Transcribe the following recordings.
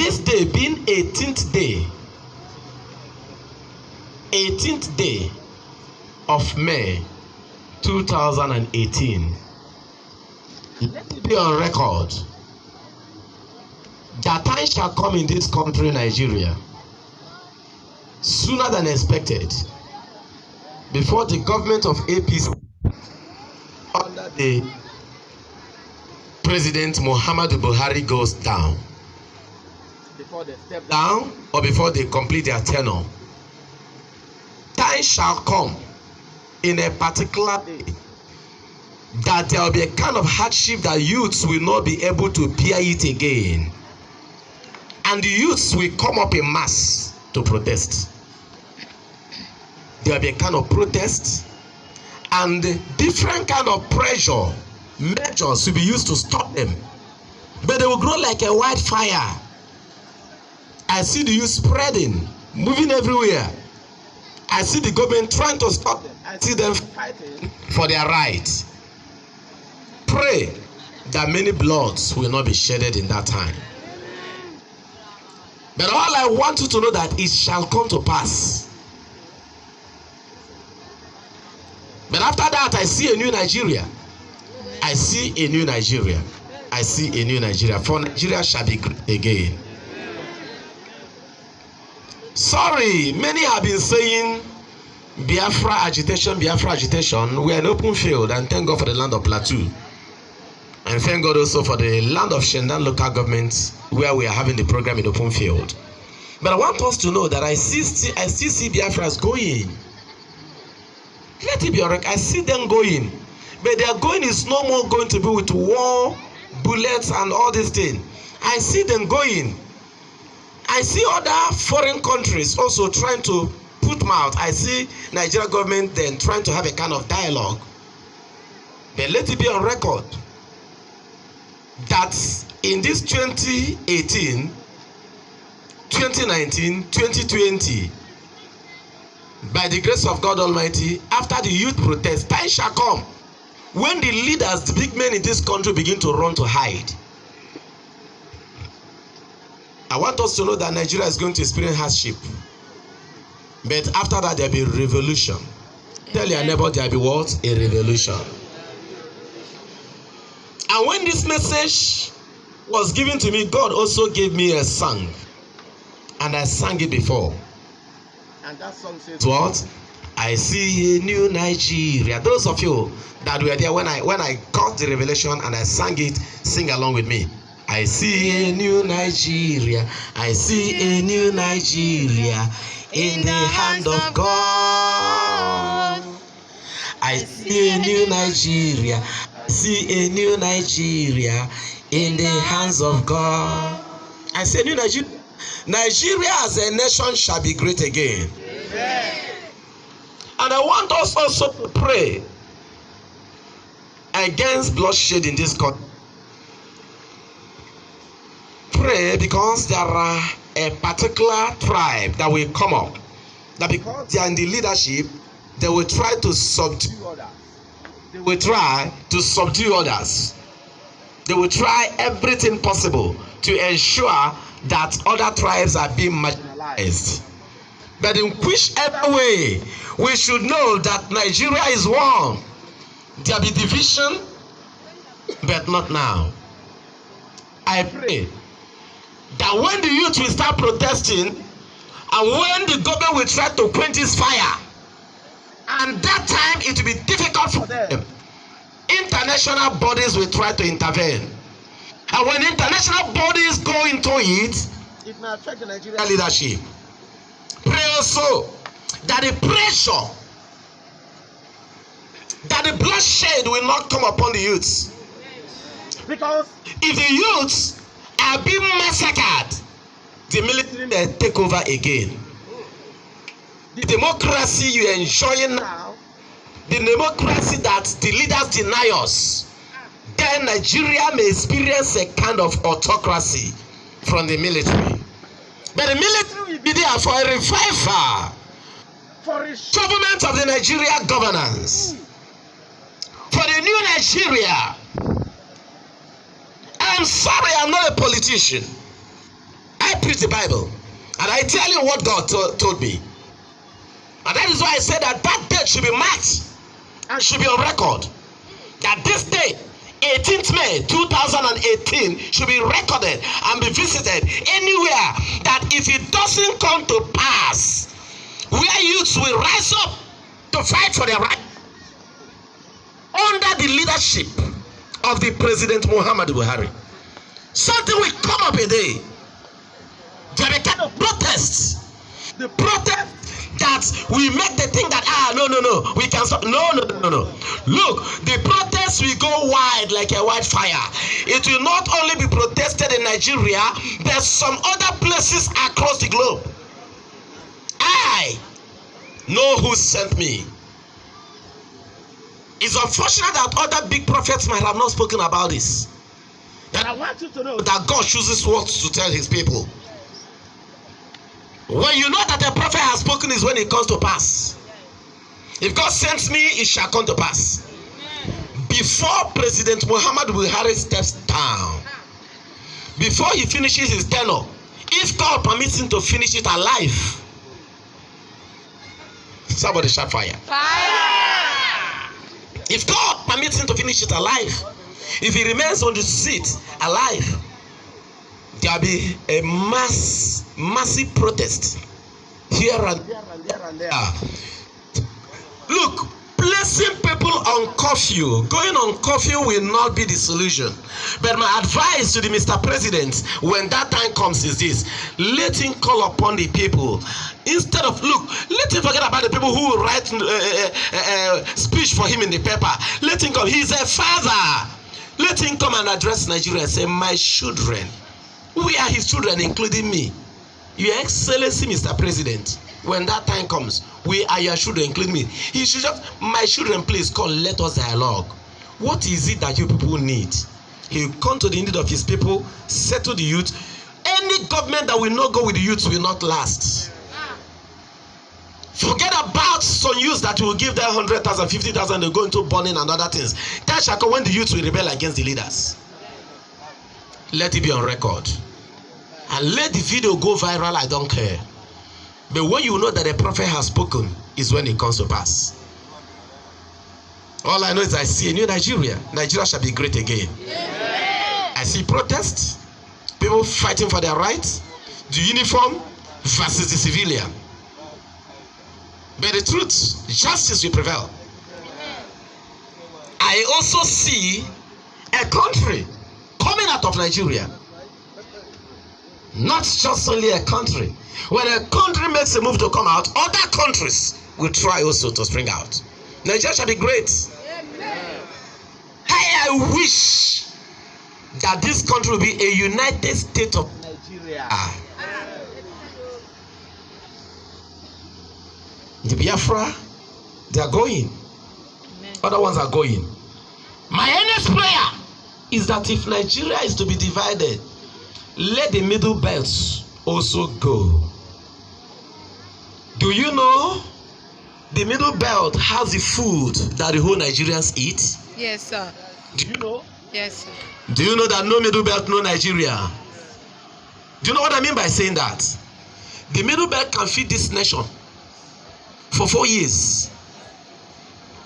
This day being 18th day of May 2018. Let it be on record that time shall come in this country, Nigeria, sooner than expected, before the government of APC under the President Muhammadu Buhari goes down. Before they step down or before they complete their tenure, time shall come in a particular day that there will be a kind of hardship that youths will not be able to bear it again, and the youths will come up in mass to protest. There will be a kind of protest and different kind of pressure measures will be used to stop them, but they will grow like a wildfire. I see the youth spreading, moving everywhere. I see the government trying to stop them. I see them fighting for their rights. Pray that many bloods will not be shedded in that time. But all I want you to know that it shall come to pass. But after that, I see a new Nigeria. I see a new Nigeria. I see a new Nigeria. For Nigeria shall be great again. Sorry, many have been saying Biafra agitation, Biafra agitation. We are in open field, and thank God for the land of Plateau. And thank God also for the land of Shendan local government, where we are having the program in open field. But I want us to know that I still see Biafras going. Let it be alright. I see them going. But their going is no more going to be with war, bullets, and all these things. I see them going. I see other foreign countries also trying to put mouth. I see Nigeria government then trying to have a kind of dialogue. But let it be on record that in this 2018, 2019, 2020, by the grace of God Almighty, after the youth protest, time shall come when the leaders, the big men in this country, begin to run to hide. I want us to know that Nigeria is going to experience hardship. But after that, there will be a revolution. Tell your neighbor there will be what? A revolution. And when this message was given to me, God also gave me a song. And I sang it before. And that song says what? I see a new Nigeria. Those of you that were there when I got the revelation and I sang it, sing along with me. I see a new Nigeria. I see a new Nigeria in the hand of God. I see a new Nigeria. I see a new Nigeria in the hands of God. I say new Nigeria. Nigeria as a nation shall be great again. Amen. And I want us also to pray against bloodshed in this country. Pray because there are a particular tribe that will come up, that because they are in the leadership, they will try to subdue others. They will try to subdue others. They will try everything possible to ensure that other tribes are being marginalized. But in whichever way, we should know that Nigeria is one. There will be division, but not now. I pray that when the youth will start protesting, and when the government will try to quench this fire, and that time it will be difficult for them, international bodies will try to intervene. And when international bodies go into it, it may affect the Nigerian leadership. Pray also that the pressure, that the bloodshed will not come upon the youths. Because if the youths are being massacred, the military may take over again. The democracy you are enjoying now, the democracy that the leaders deny us, then Nigeria may experience a kind of autocracy from the military. But the military will be there for a revival, for a government of the Nigeria governance, for the new Nigeria. I'm sorry, I'm not a politician. I preach the Bible, and I tell you what God told me. And that is why I said that date should be marked and should be on record. That this day, 18th May 2018, should be recorded and be visited anywhere. That if it doesn't come to pass, where youths will rise up to fight for their right under the leadership of the President Muhammadu Buhari, something will come up a day. There will be kind of protests. The protest that we make the thing that no, we can stop. No. Look, the protest will go wide like a wildfire. It will not only be protested in Nigeria, there's some other places across the globe. I know who sent me. It's unfortunate that other big prophets might have not spoken about this. That I want you to know that God chooses words to tell his people. When you know that a prophet has spoken is when it comes to pass. If God sends me, it shall come to pass. Before President Muhammadu Buhari steps down, before he finishes his tenure, if God permits him to finish it alive, somebody shout fire. Fire! If God permits him to finish it alive, if he remains on the seat alive, there will be a massive protest here and there. Look, placing people on curfew, going on curfew will not be the solution. But my advice to the Mr. President, when that time comes, is this: let him call upon the people. Instead of, let him forget about the people who will write speech for him in the paper. Let him come. He's a father. Let him come and address Nigeria and say, my children. We are his children, including me. Your Excellency, Mr. President, when that time comes, we are your children, including me. He should just, my children, please come, let us dialogue. What is it that you people need? He will come to the need of his people, settle the youth. Any government that will not go with the youth will not last. Forget about some youths that will give them 100,000, 50,000, they go into burning and other things. That shall come when the youth will rebel against the leaders. Let it be on record. And let the video go viral, I don't care. But when you know that a prophet has spoken is when it comes to pass. All I know is I see a new Nigeria. Nigeria shall be great again. Yeah. I see protests, people fighting for their rights, the uniform versus the civilian. But the truth, justice will prevail. I also see a country coming out of Nigeria. Not just only a country. When a country makes a move to come out, other countries will try also to spring out. Nigeria shall be great. I wish that this country will be a United States of Nigeria. The Biafra, they are going. Other ones are going. My earnest prayer is that if Nigeria is to be divided, let the middle belts also go. Do you know the middle belt has the food that the whole Nigerians eat? Yes, sir. Do you know? Yes, sir. Do you know that no middle belt, no Nigeria? Do you know what I mean by saying that? The middle belt can feed this nation for 4 years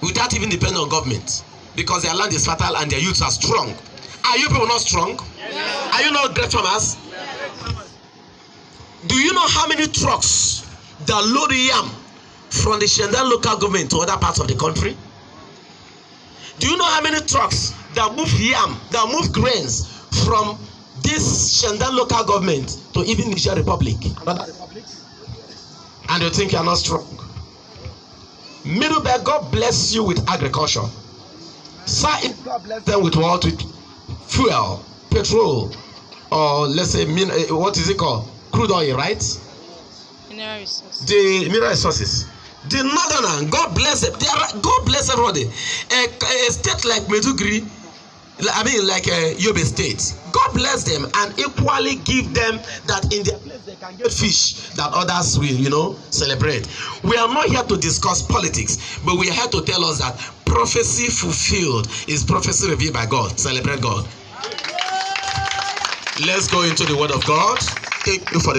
without even depending on government, because their land is fertile and their youths are strong. Are you people not strong? Yes. Are you not great farmers? Yes. Do you know how many trucks that load yam from the Shendan local government to other parts of the country? Do you know how many trucks that move yam, that move grains from this Shendan local government to even Niger Republic? And you think you are not strong? Middleburg, God bless you with agriculture. Sir, if God bless them with what? With fuel, petrol, or let's say, what is it called? Crude oil, right? Mineral resources. The mineral resources. The northern, God bless them. God bless everybody. A state like Maiduguri, like Yobe State, God bless them and equally give them that in their place they can get fish that others will, celebrate. We are not here to discuss politics, but we are here to tell us that prophecy fulfilled is prophecy revealed by God. Celebrate God. Let's go into the word of God. Thank you for the